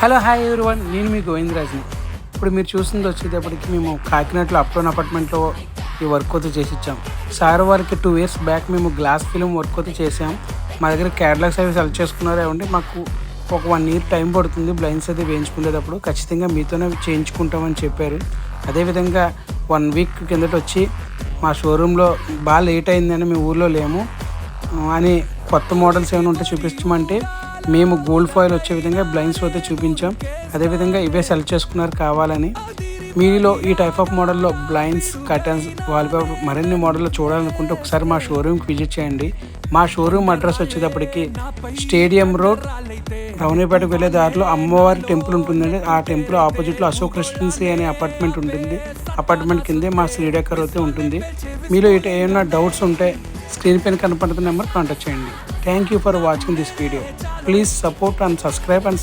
Hello hi everyone, నేను మీ గోవిందరాజ్ని. ఇప్పుడు మీరు చూస్తుంది వచ్చేటప్పటికి మేము కాకినాడలో అప్టోన్ అపార్ట్మెంట్లో ఈ వర్క్ అయితే చేసి ఇచ్చాం. సార్ వారికి 2 years బ్యాక్ మేము గ్లాస్ ఫిలిం వర్క్ అయితే చేసాం. మా దగ్గర క్యాటలాగ్ సర్వీస్ సెలెక్ట్ చేసుకున్నారే ఉంటే మాకు ఒక 1 year టైం పడుతుంది బ్లైండ్స్ అయితే వేయించుకునేటప్పుడు. ఖచ్చితంగా మీతోనే చేయించుకుంటామని చెప్పారు. అదేవిధంగా 1 week కిందట వచ్చి మా షోరూంలో బాగా లేట్ అయిందని మేము ఊళ్ళో లేము అని కొత్త మోడల్స్ ఏమైనా ఉంటే చూపించమంటే మేము గోల్డ్ ఫాయిల్ వచ్చే విధంగా బ్లైండ్స్ అయితే చూపించాం. అదేవిధంగా ఇవే సెలెక్ట్ చేసుకున్నారు కావాలని. మీలో ఈ టైప్ ఆఫ్ మోడల్లో బ్లైండ్స్, కర్టన్స్, వాల్పేపర్ మరిన్ని మోడల్లో చూడాలనుకుంటే ఒకసారి మా షోరూమ్కి విజిట్ చేయండి. మా షోరూమ్ అడ్రస్ వచ్చేటప్పటికి స్టేడియం రోడ్, రౌనీపేటకు వెళ్ళే దారిలో అమ్మవారి టెంపుల్ ఉంటుందండి. ఆ టెంపుల్ ఆపోజిట్లో అశోక్ రెసిడెన్సీ అనే అపార్ట్మెంట్ ఉంటుంది. అపార్ట్మెంట్ కిందే మా శ్రీడేకర్ అయితే ఉంటుంది. మీలో ఇటు ఏమైనా డౌట్స్ ఉంటే స్క్రీన్ పైన కనపడుతున్న నెంబర్ కాంటాక్ట్ చేయండి. Thank you for watching this video. Please support and subscribe and